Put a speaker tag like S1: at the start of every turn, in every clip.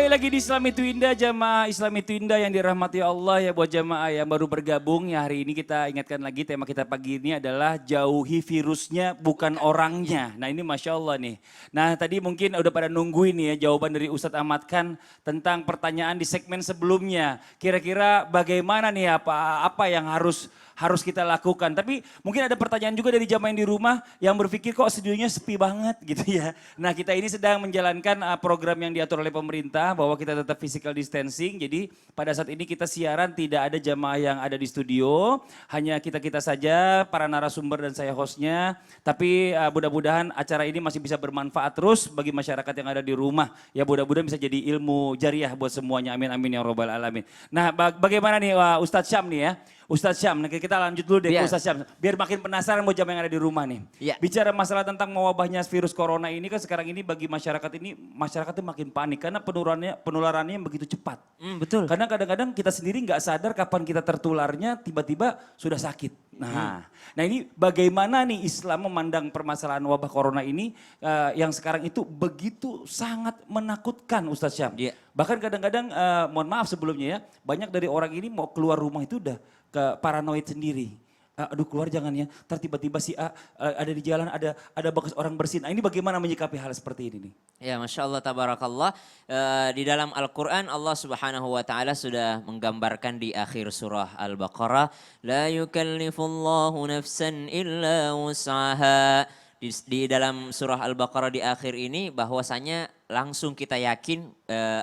S1: Kembali lagi di Islam Itu Indah, jamaah Islam Itu Indah yang dirahmati Allah ya, buat jamaah yang baru bergabung ya, hari ini kita ingatkan lagi tema kita pagi ini adalah jauhi virusnya bukan orangnya. Nah ini Masya Allah nih. Nah tadi mungkin udah pada nungguin nih ya jawaban dari Ustadz Ahmad Khan tentang pertanyaan di segmen sebelumnya. Kira-kira bagaimana nih apa yang harus kita lakukan. Tapi mungkin ada pertanyaan juga dari jamaah yang di rumah yang berpikir kok studionya sepi banget gitu ya. Nah kita ini sedang menjalankan program yang diatur oleh pemerintah bahwa kita tetap physical distancing. Jadi pada saat ini kita siaran tidak ada jamaah yang ada di studio. Hanya kita-kita saja, para narasumber dan saya hostnya. Tapi mudah-mudahan acara ini masih bisa bermanfaat terus bagi masyarakat yang ada di rumah. Ya mudah-mudahan bisa jadi ilmu jariah buat semuanya. Amin amin ya robbal alamin. Nah bagaimana nih Ustadz Syam nih ya. Ustadz Syam, kita lanjut dulu deh ke Ustadz Syam. Biar makin penasaran buat jamaah yang ada di rumah nih. Bicara masalah tentang mewabahnya virus corona ini kan sekarang ini bagi masyarakatnya makin panik karena penularannya begitu cepat.
S2: Betul.
S1: Karena kadang-kadang kita sendiri nggak sadar kapan kita tertularnya, tiba-tiba sudah sakit. Nah ini bagaimana nih Islam memandang permasalahan wabah corona ini yang sekarang itu begitu sangat menakutkan Ustadz Syam. Bahkan kadang-kadang mohon maaf sebelumnya ya, banyak dari orang ini mau keluar rumah itu udah ke paranoid sendiri. Aduh keluar jangan ya, ntar tiba-tiba si A ada di jalan ada bekas orang bersin. Nah, ini bagaimana menyikapi hal seperti ini nih?
S2: Ya Masya Allah tabarakallah, di dalam Al-Quran Allah subhanahu wa ta'ala sudah menggambarkan di akhir surah Al-Baqarah. La yukallifullahu nafsan illa wus'aha. Di dalam surah Al-Baqarah di akhir ini bahwasanya langsung kita yakin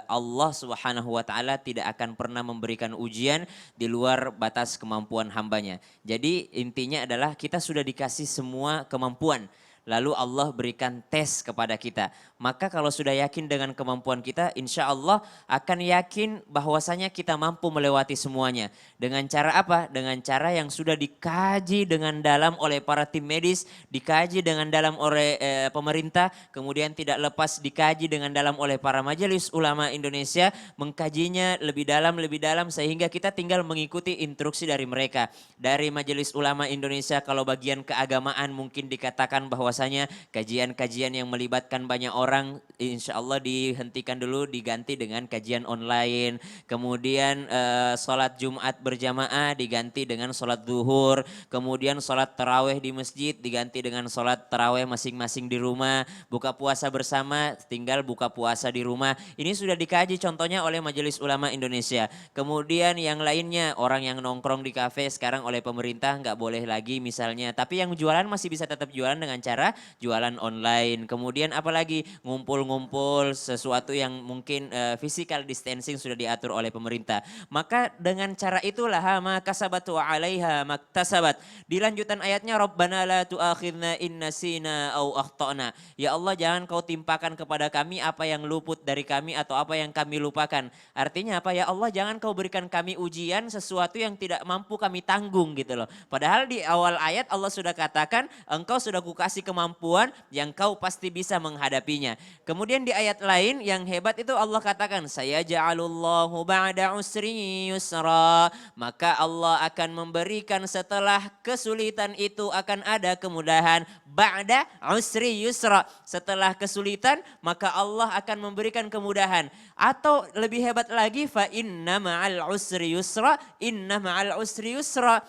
S2: Allah subhanahu wa ta'ala tidak akan pernah memberikan ujian di luar batas kemampuan hambanya. Jadi intinya adalah kita sudah dikasih semua kemampuan. Lalu Allah berikan tes kepada kita. Maka kalau sudah yakin dengan kemampuan kita, insya Allah akan yakin bahwasanya kita mampu melewati semuanya. Dengan cara apa? Dengan cara yang sudah dikaji dengan dalam oleh para tim medis, dikaji dengan dalam oleh pemerintah, kemudian tidak lepas dikaji dengan dalam oleh para majelis ulama Indonesia, mengkajinya lebih dalam sehingga kita tinggal mengikuti instruksi dari mereka. Dari majelis ulama Indonesia kalau bagian keagamaan mungkin dikatakan bahwa kajian-kajian yang melibatkan banyak orang insya Allah dihentikan dulu, diganti dengan kajian online. Kemudian sholat Jumat berjamaah diganti dengan sholat zuhur. Kemudian sholat taraweh di masjid diganti dengan sholat taraweh masing-masing di rumah. Buka puasa bersama tinggal buka puasa di rumah. Ini sudah dikaji contohnya oleh Majelis Ulama Indonesia. Kemudian yang lainnya orang yang nongkrong di kafe sekarang oleh pemerintah nggak boleh lagi misalnya. Tapi yang jualan masih bisa tetap jualan dengan cara jualan online. Kemudian apalagi ngumpul-ngumpul sesuatu yang mungkin physical distancing sudah diatur oleh pemerintah. Maka dengan cara itulah maka sabatu alaiha maktasabat. Di lanjutan ayatnya Rabbana la tu'akhidna in nasina au akhtana. Ya Allah jangan kau timpakan kepada kami apa yang luput dari kami atau apa yang kami lupakan. Artinya apa? Ya Allah jangan kau berikan kami ujian sesuatu yang tidak mampu kami tanggung gitu loh. Padahal di awal ayat Allah sudah katakan engkau sudah kukasih kemampuan yang kau pasti bisa menghadapinya. Kemudian di ayat lain yang hebat itu Allah katakan saya ja'alullahu ba'da usri yusra. Maka Allah akan memberikan setelah kesulitan itu akan ada kemudahan. Ba'da usri yusra. Setelah kesulitan maka Allah akan memberikan kemudahan. Atau lebih hebat lagi fa inna ma'al usri yusra. Inna ma'al usri yusra.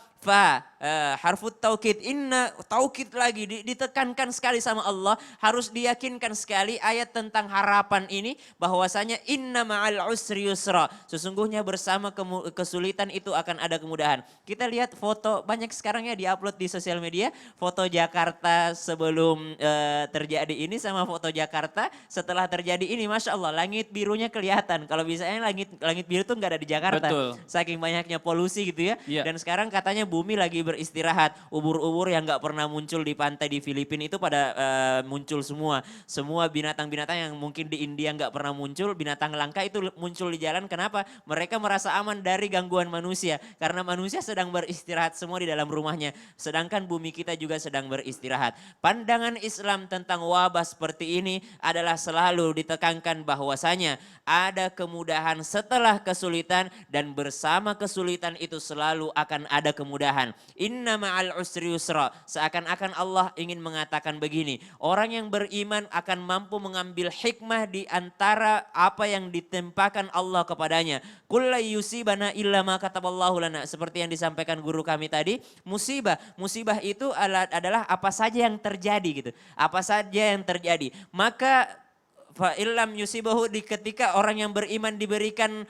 S2: Harfut taukid, inna taukid lagi ditekankan sekali sama Allah, harus diyakinkan sekali ayat tentang harapan ini bahwasanya inna ma'al usri yusra, sesungguhnya bersama kesulitan itu akan ada kemudahan. Kita lihat foto banyak sekarang ya diupload di sosial media, foto Jakarta sebelum terjadi ini sama foto Jakarta setelah terjadi ini, Masya Allah langit birunya kelihatan. Kalau misalnya langit biru tuh nggak ada di Jakarta. Betul. Saking banyaknya polusi gitu ya. Dan sekarang katanya bumi lagi beristirahat. Ubur-ubur yang nggak pernah muncul di pantai di Filipina itu pada muncul semua. Semua binatang-binatang yang mungkin di India nggak pernah muncul, binatang langka itu muncul di jalan. Kenapa? Mereka merasa aman dari gangguan manusia. Karena manusia sedang beristirahat semua di dalam rumahnya. Sedangkan bumi kita juga sedang beristirahat. Pandangan Islam tentang wabah seperti ini adalah selalu ditekankan bahwasanya ada kemudahan setelah kesulitan dan bersama kesulitan itu selalu akan ada kemudahan. kemudahan. Inna ma'al usri yusra. Seakan-akan Allah ingin mengatakan begini. Orang yang beriman akan mampu mengambil hikmah di antara apa yang ditempakan Allah kepadanya. Kulla yusibana illa ma kataballahu lana. Seperti yang disampaikan guru kami tadi. Musibah. Musibah itu adalah apa saja yang terjadi gitu. Apa saja yang terjadi. Maka fa illam yusibahu, ketika orang yang beriman diberikan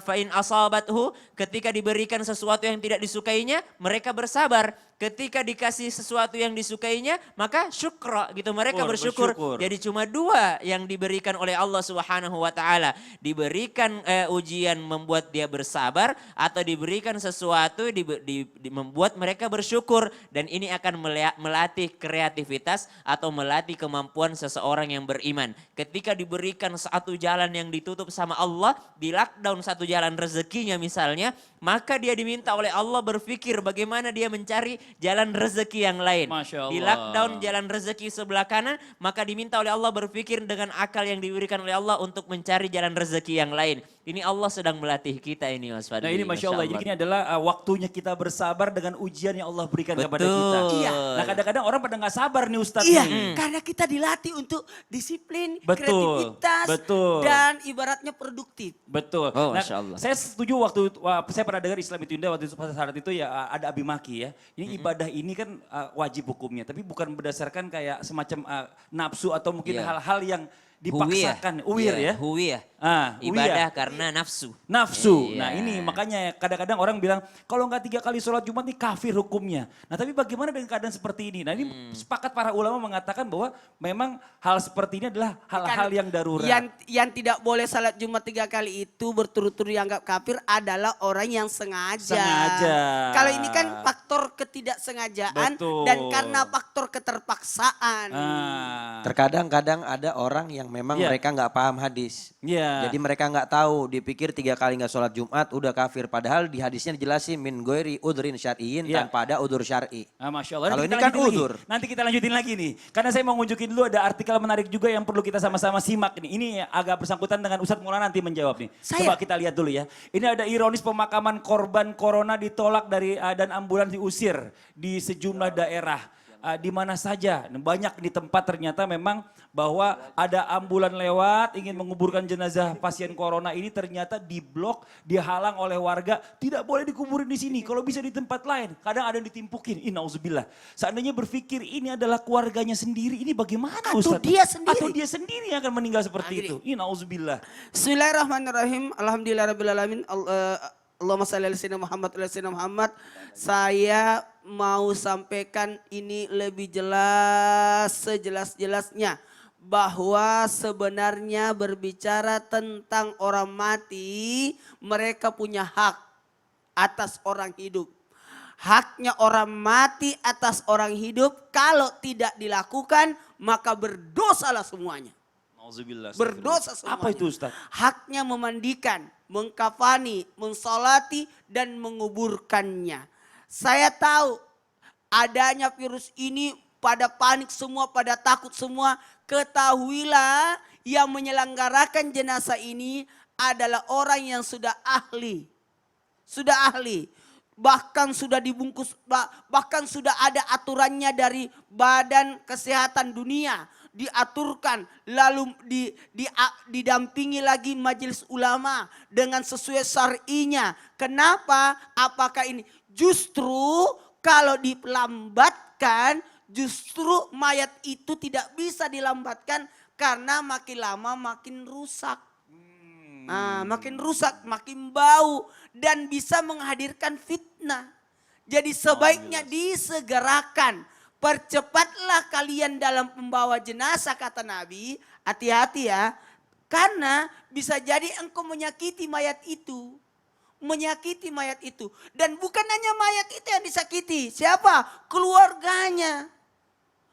S2: fa in asabathu, ketika diberikan sesuatu yang tidak disukainya, mereka bersabar. Ketika dikasih sesuatu yang disukainya, maka syukra gitu, mereka bersyukur. Jadi cuma dua yang diberikan oleh Allah Subhanahu wa taala. Diberikan ujian membuat dia bersabar, atau diberikan sesuatu membuat mereka bersyukur, dan ini akan melatih kreativitas atau melatih kemampuan seseorang yang beriman. Ketika diberikan satu jalan yang ditutup sama Allah, di lockdown satu jalan rezekinya misalnya, maka dia diminta oleh Allah berpikir bagaimana dia mencari jalan rezeki yang lain.
S1: Masya Allah.
S2: Di lockdown jalan rezeki sebelah kanan, maka diminta oleh Allah berpikir dengan akal yang diberikan oleh Allah untuk mencari jalan rezeki yang lain. Ini Allah sedang melatih kita ini Mas Fadli.
S1: Nah ini Masya Allah, jadi ini adalah waktunya kita bersabar dengan ujian yang Allah berikan kepada kita.
S3: Iya.
S1: Nah kadang-kadang orang pada nggak sabar nih Ustadz.
S3: Iya,
S1: nih.
S3: karena kita dilatih untuk disiplin,
S1: Betul,
S3: kreativitas,
S1: betul.
S3: dan ibaratnya produktif.
S1: Betul.
S2: Oh,
S1: Nah,
S2: Masya Allah.
S1: saya setuju saya pernah dengar Islam itu indah waktu itu pada saat itu ya ada Abi Maki ya. Ini ibadah ini kan wajib hukumnya, tapi bukan berdasarkan kayak semacam nafsu atau mungkin
S2: Iya.
S1: hal-hal yang dipaksakan. Uwir ya.
S2: Huwiyah.
S1: uwiyah.
S2: Ibadah karena nafsu.
S1: Nafsu.
S2: Iya.
S1: Nah ini makanya kadang-kadang orang bilang kalau nggak 3 kali sholat Jumat nih kafir hukumnya. Nah tapi bagaimana dengan keadaan seperti ini? Nah ini sepakat para ulama mengatakan bahwa memang hal seperti ini adalah hal-hal yang darurat.
S3: Yang tidak boleh salat Jumat 3 kali itu berturut-turut dianggap kafir adalah orang yang sengaja. Kalau ini kan faktor ketidaksengajaan.
S1: Betul.
S3: Dan karena faktor keterpaksaan.
S4: Terkadang-kadang ada orang yang memang
S1: Iya.
S4: mereka nggak paham hadis.
S1: Iya.
S4: Jadi mereka nggak tahu, dipikir 3 kali nggak sholat Jumat udah kafir. Padahal di hadisnya dijelasin min goiri udrin syar'iyin,
S1: Iya.
S4: tanpa ada udur syar'i.
S1: Masya Allah.
S4: Kalau
S1: Nanti
S4: ini
S1: kita
S4: kan
S1: lanjutin lagi.
S4: udur.
S1: Nanti kita lanjutin lagi nih. Karena saya mau ngunjukin dulu ada artikel menarik juga yang perlu kita sama-sama simak nih. Ini agak bersangkutan dengan Ustadz Maulana nanti menjawab nih. Coba kita lihat dulu ya. Ini ada ironis pemakaman korban corona ditolak dan ambulans diusir di sejumlah daerah. Di mana saja, banyak di tempat ternyata memang bahwa ada ambulan lewat ingin menguburkan jenazah pasien corona ini ternyata diblok, dihalang oleh warga, tidak boleh dikuburin di sini, kalau bisa di tempat lain. Kadang ada yang ditimpukin, innauzubillah. Seandainya berpikir ini adalah keluarganya sendiri, ini bagaimana
S3: Atau
S1: Ustaz?
S3: dia sendiri.
S1: Atau dia sendiri yang akan meninggal seperti itu, innauzubillah.
S3: Bismillahirrahmanirrahim. Alhamdulillahirrabbilalamin. Allahumma shalli ala sayyidina Muhammad wa ala sayyidina Muhammad. Saya mau sampaikan ini lebih jelas, sejelas-jelasnya. Bahwa sebenarnya berbicara tentang orang mati, mereka punya hak atas orang hidup. Haknya orang mati atas orang hidup, kalau tidak dilakukan maka berdosalah semuanya. Berdosa semuanya.
S1: Apa itu Ustaz?
S3: Haknya memandikan, mengkafani, mensolati, dan menguburkannya. Saya tahu adanya virus ini, pada panik semua, pada takut semua. Ketahuilah yang menyelenggarakan jenazah ini adalah orang yang sudah ahli. Sudah ahli. Bahkan sudah dibungkus, bahkan sudah ada aturannya dari Badan Kesehatan Dunia. Diaturkan, lalu didampingi lagi majelis ulama dengan sesuai syar'inya. Kenapa? Apakah ini justru kalau dilambatkan, justru mayat itu tidak bisa dilambatkan karena makin lama makin rusak. Makin rusak, makin bau dan bisa menghadirkan fitnah. Jadi sebaiknya disegerakan. Percepatlah kalian dalam membawa jenazah, kata Nabi. Hati-hati ya. Karena bisa jadi engkau menyakiti mayat itu. Menyakiti mayat itu. Dan bukan hanya mayat itu yang disakiti. Siapa? Keluarganya.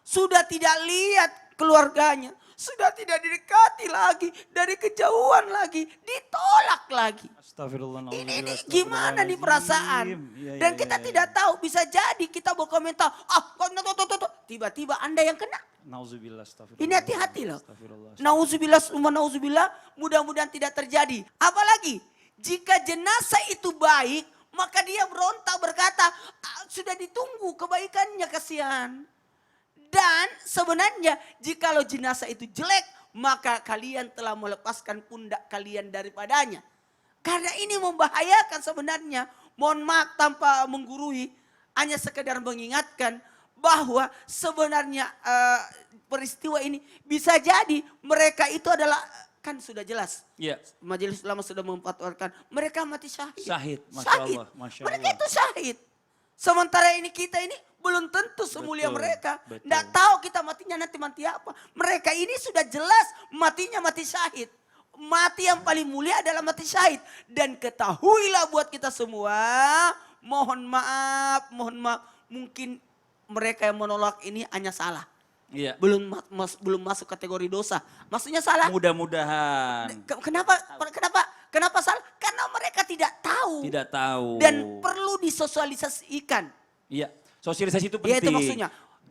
S3: Sudah tidak lihat keluarganya. Sudah tidak didekati lagi. Dari kejauhan lagi. Ditolak lagi. Ini gimana nih perasaan? Dan kita tidak tahu, bisa jadi kita berkomentar, tiba-tiba Anda yang kena. Ini hati-hati loh. Nauzubillah, mudah-mudahan tidak terjadi. Apalagi jika jenazah itu baik, maka dia berontak berkata, sudah ditunggu kebaikannya, kasihan. Dan sebenarnya jikalau jenazah itu jelek, maka kalian telah melepaskan pundak kalian daripadanya. Karena ini membahayakan sebenarnya. Mohon maaf tanpa menggurui, hanya sekedar mengingatkan bahwa sebenarnya peristiwa ini bisa jadi mereka itu adalah, kan sudah jelas.
S1: Iya.
S3: Majelis Ulama sudah memfatwakan mereka mati syahid.
S1: Syahid, Masya
S3: Syahid.
S1: Allah, Masya
S3: Mereka
S1: Allah.
S3: itu syahid. Sementara ini kita ini belum tentu semulia
S1: Betul,
S3: mereka.
S1: betul.
S3: Nggak tahu kita matinya nanti mati apa. Mereka ini sudah jelas matinya mati syahid. Mati yang paling mulia adalah mati syahid. Dan ketahuilah buat kita semua, mohon maaf. Mungkin mereka yang menolak ini hanya salah.
S1: Iya.
S3: Belum masuk kategori dosa. Maksudnya salah.
S1: Mudah-mudahan.
S3: Kenapa salah? Karena mereka tidak tahu.
S1: Tidak tahu.
S3: Dan perlu disosialisasikan.
S1: Iya. Sosialisasi itu
S3: Ya itu
S1: penting.
S3: maksudnya.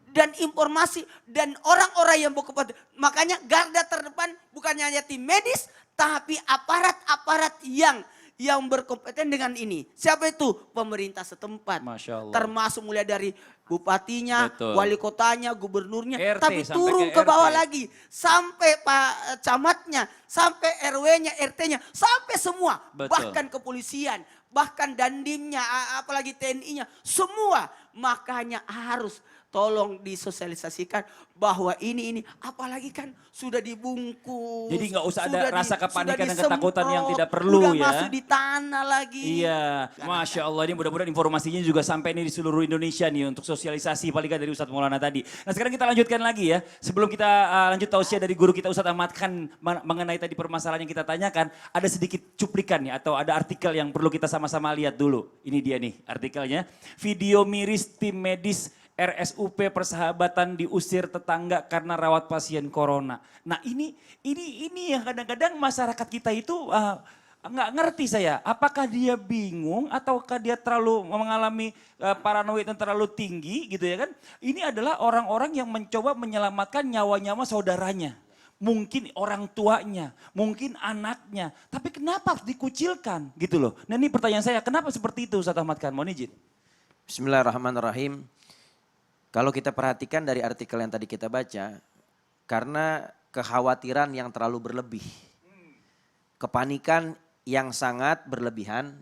S3: Dan informasi dan orang-orang yang berkepentingan. Makanya garda terdepan bukannya hanya tim medis, tapi aparat-aparat yang berkompeten dengan ini. Siapa itu? Pemerintah setempat.
S1: Masya Allah.
S3: Termasuk mulai dari bupatinya,
S1: Betul.
S3: wali kotanya, gubernurnya.
S1: RT,
S3: tapi
S1: sampai
S3: turun
S1: ke
S3: ke bawah
S1: RT.
S3: lagi. Sampai Pak Camatnya, sampai RW-nya, RT-nya, sampai semua.
S1: Betul.
S3: Bahkan kepolisian, bahkan Dandimnya, apalagi TNI-nya. Semua. Makanya harus tolong disosialisasikan bahwa ini apalagi kan sudah dibungkus.
S1: Jadi nggak usah ada
S3: sudah
S1: rasa kepanikan dan
S3: sudah
S1: ketakutan yang
S3: disemprot,
S1: tidak perlu
S3: udah
S1: ya.
S3: masuk di tanah lagi.
S1: Iya, Masya Allah, ini mudah-mudahan informasinya juga sampai nih di seluruh Indonesia nih untuk sosialisasi paling nggak dari Ustadz Maulana tadi. Nah sekarang kita lanjutkan lagi ya, sebelum kita lanjut tausiah dari guru kita Ustadz Ahmad Khan mengenai tadi permasalahan yang kita tanyakan, ada sedikit cuplikan nih atau ada artikel yang perlu kita sama-sama lihat dulu. Ini dia nih artikelnya, video miris tim medis RSUP Persahabatan diusir tetangga karena rawat pasien corona. Nah ini yang kadang-kadang masyarakat kita itu nggak ngerti saya. Apakah dia bingung ataukah dia terlalu mengalami paranoid yang terlalu tinggi gitu ya kan? Ini adalah orang-orang yang mencoba menyelamatkan nyawa-nyawa saudaranya. Mungkin orang tuanya, mungkin anaknya. Tapi kenapa harus dikucilkan gitu loh. Nah ini pertanyaan saya, kenapa seperti itu Ustaz Ahmad Khan? Mohon izin.
S4: Bismillahirrahmanirrahim. Kalau kita perhatikan dari artikel yang tadi kita baca, karena kekhawatiran yang terlalu berlebih, kepanikan yang sangat berlebihan,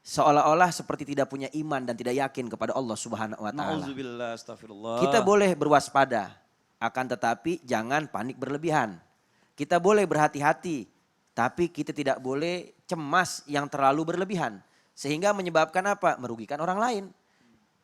S4: seolah-olah seperti tidak punya iman dan tidak yakin kepada Allah Subhanahu wa taala.
S1: Nauzubillah, astagfirullah.
S4: Kita boleh berwaspada, akan tetapi jangan panik berlebihan. Kita boleh berhati-hati, tapi kita tidak boleh cemas yang terlalu berlebihan. Sehingga menyebabkan apa? Merugikan orang lain.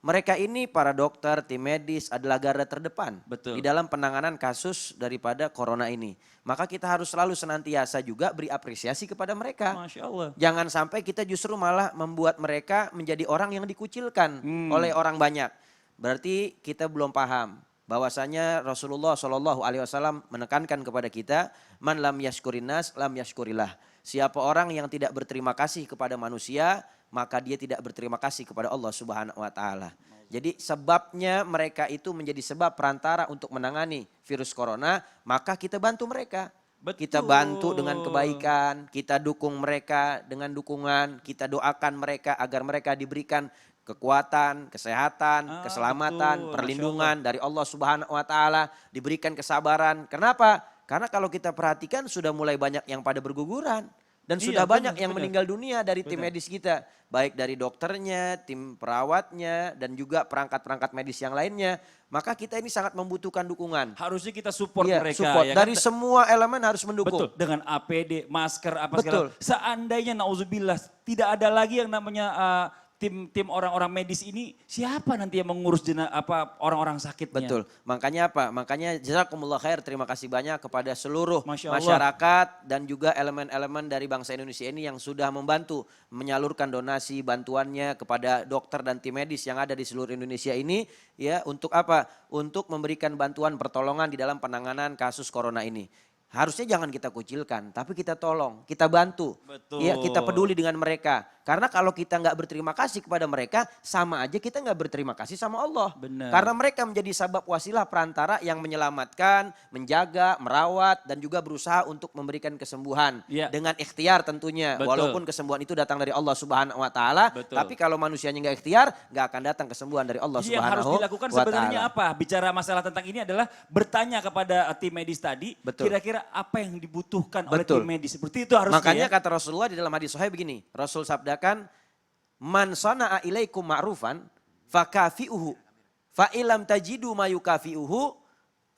S4: Mereka ini para dokter, tim medis adalah garda terdepan
S1: Betul.
S4: di dalam penanganan kasus daripada corona ini. Maka kita harus selalu senantiasa juga beri apresiasi kepada mereka.
S1: Masya Allah.
S4: Jangan sampai kita justru malah membuat mereka menjadi orang yang dikucilkan oleh orang banyak. Berarti kita belum paham bahwasanya Rasulullah SAW menekankan kepada kita, man lam yashkurin nas lam yashkurillah. Siapa orang yang tidak berterima kasih kepada manusia, maka dia tidak berterima kasih kepada Allah Subhanahu wa taala. Jadi sebabnya mereka itu menjadi sebab perantara untuk menangani virus corona, maka kita bantu mereka.
S1: Betul.
S4: Kita bantu dengan kebaikan, kita dukung mereka dengan dukungan, kita doakan mereka agar mereka diberikan kekuatan, kesehatan, keselamatan,
S1: betul.
S4: perlindungan dari Allah Subhanahu wa taala, diberikan kesabaran. Kenapa? Karena kalau kita perhatikan sudah mulai banyak yang pada berguguran. Dan
S1: Iya,
S4: sudah banyak
S1: benar,
S4: yang
S1: benar.
S4: meninggal dunia dari tim medis kita. Baik dari dokternya, tim perawatnya, dan juga perangkat-perangkat medis yang lainnya. Maka kita ini sangat membutuhkan dukungan.
S1: Harusnya kita support
S4: Iya,
S1: mereka.
S4: support.
S1: Ya kan?
S4: Dari semua elemen harus mendukung.
S1: Betul, dengan APD, masker, apa
S4: Betul.
S1: segala. Seandainya nauzubillah tidak ada lagi yang namanya tim orang-orang medis ini, siapa nanti yang mengurus orang-orang sakitnya?
S4: Betul. Makanya apa? Makanya jazakumullah khair, terima kasih banyak kepada seluruh
S1: Masya Allah.
S4: masyarakat dan juga elemen-elemen dari bangsa Indonesia ini yang sudah membantu menyalurkan donasi bantuannya kepada dokter dan tim medis yang ada di seluruh Indonesia ini ya untuk apa? Untuk memberikan bantuan pertolongan di dalam penanganan kasus corona ini. harusnya jangan kita kucilkan, tapi kita tolong, kita bantu.
S1: Betul.
S4: Ya, kita peduli dengan mereka. Karena kalau kita nggak berterima kasih kepada mereka, sama aja kita nggak berterima kasih sama Allah.
S1: Benar.
S4: Karena mereka menjadi sabab wasilah perantara yang menyelamatkan, menjaga, merawat, dan juga berusaha untuk memberikan kesembuhan.
S1: Ya.
S4: Dengan ikhtiar tentunya.
S1: Betul.
S4: Walaupun kesembuhan itu datang dari Allah Subhanahu wa Ta'ala.
S1: Betul.
S4: Tapi kalau manusianya nggak ikhtiar, nggak akan datang kesembuhan dari Allah
S1: Jadi yang harus
S4: Subhanahu
S1: dilakukan
S4: wa
S1: sebenarnya
S4: Ta'ala.
S1: apa? Bicara masalah tentang ini adalah bertanya kepada tim medis tadi,
S4: Betul.
S1: kira-kira apa yang dibutuhkan oleh
S4: Betul.
S1: tim medis. Seperti itu harusnya.
S4: Makanya
S1: ya.
S4: kata Rasulullah di dalam hadis sahih begini. Rasul sabdakan, man sana'a ilaikum ma'rufan fakafi'uhu. Fa'ilam tajidu ma yukafi'uhu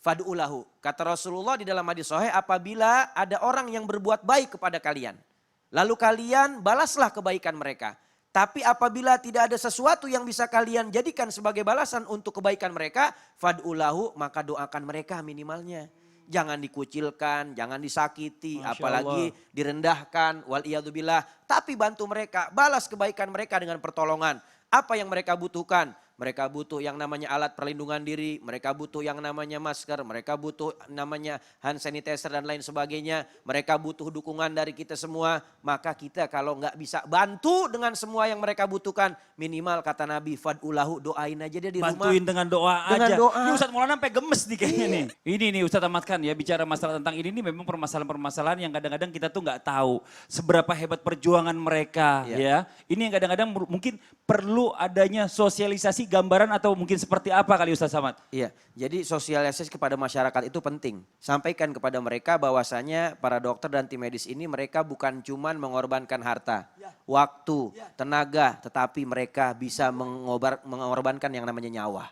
S4: fad'ulahu. Kata Rasulullah di dalam hadis sahih, apabila ada orang yang berbuat baik kepada kalian, lalu kalian balaslah kebaikan mereka. Tapi apabila tidak ada sesuatu yang bisa kalian jadikan sebagai balasan untuk kebaikan mereka, fad'ulahu, maka doakan mereka minimalnya. Jangan dikucilkan, jangan disakiti,
S1: Masya
S4: apalagi
S1: Allah.
S4: direndahkan, waliyadzubillah. Tapi bantu mereka, balas kebaikan mereka dengan pertolongan. Apa yang mereka butuhkan? Mereka butuh yang namanya alat perlindungan diri, mereka butuh yang namanya masker, mereka butuh namanya hand sanitizer dan lain sebagainya. Mereka butuh dukungan dari kita semua. Maka kita kalau nggak bisa bantu dengan semua yang mereka butuhkan, minimal kata Nabi, fad'ulahu, doain aja dia di rumah.
S1: Bantuin dengan doa
S4: Dengan
S1: aja.
S4: doa.
S1: Ini Ustadz Maulana sampai gemes nih kayaknya nih. Ini nih Ustadz Ahmad Khan ya, bicara masalah tentang ini memang permasalahan-permasalahan yang kadang-kadang kita tuh nggak tahu seberapa hebat perjuangan mereka ya. Ini yang kadang-kadang mungkin perlu adanya sosialisasi gambaran atau mungkin seperti apa kali Ustadz Ahmad?
S4: Iya, jadi sosialisasi kepada masyarakat itu penting. Sampaikan kepada mereka bahwasanya para dokter dan tim medis ini mereka bukan cuman mengorbankan harta, waktu, tenaga, tetapi mereka bisa mengorbankan yang namanya nyawa.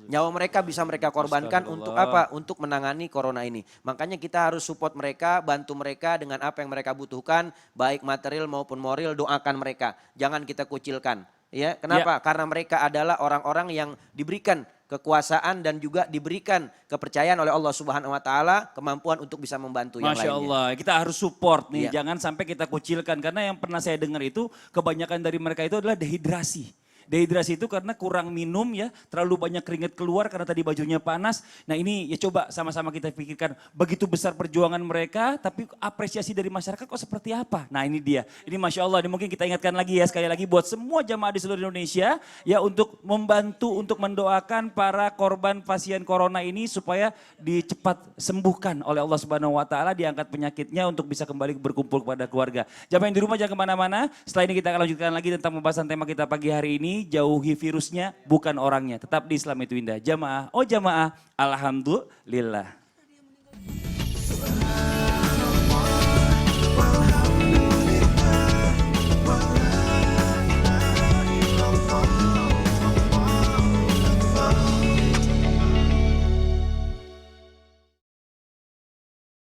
S4: Nyawa mereka bisa mereka korbankan untuk apa? Untuk menangani corona ini. Makanya kita harus support mereka, bantu mereka dengan apa yang mereka butuhkan, baik material maupun moral, doakan mereka. Jangan kita kucilkan. Ya, kenapa? Karena mereka adalah orang-orang yang diberikan kekuasaan dan juga diberikan kepercayaan oleh Allah Subhanahu wa Ta'ala, kemampuan untuk bisa membantu yang
S1: Masya
S4: lainnya.
S1: Allah, kita harus support nih,
S4: Iya.
S1: jangan sampai kita kucilkan. Karena yang pernah saya dengar itu, kebanyakan dari mereka itu adalah dehidrasi. Dehidrasi itu karena kurang minum ya, terlalu banyak keringat keluar karena tadi bajunya panas. Nah ini ya coba sama-sama kita pikirkan, begitu besar perjuangan mereka, tapi apresiasi dari masyarakat kok seperti apa? Nah ini dia, ini Masya Allah, ini mungkin kita ingatkan lagi ya, sekali lagi buat semua jamaah di seluruh Indonesia, ya untuk membantu, untuk mendoakan para korban pasien corona ini supaya dicepat sembuhkan oleh Allah Subhanahu wa Ta'ala, diangkat penyakitnya untuk bisa kembali berkumpul kepada keluarga. Jamaah yang di rumah jangan kemana-mana, setelah ini kita akan lanjutkan lagi tentang pembahasan tema kita pagi hari ini, jauhi virusnya bukan orangnya. Tetap di Islam itu indah. Jamaah, oh jamaah, alhamdulillah.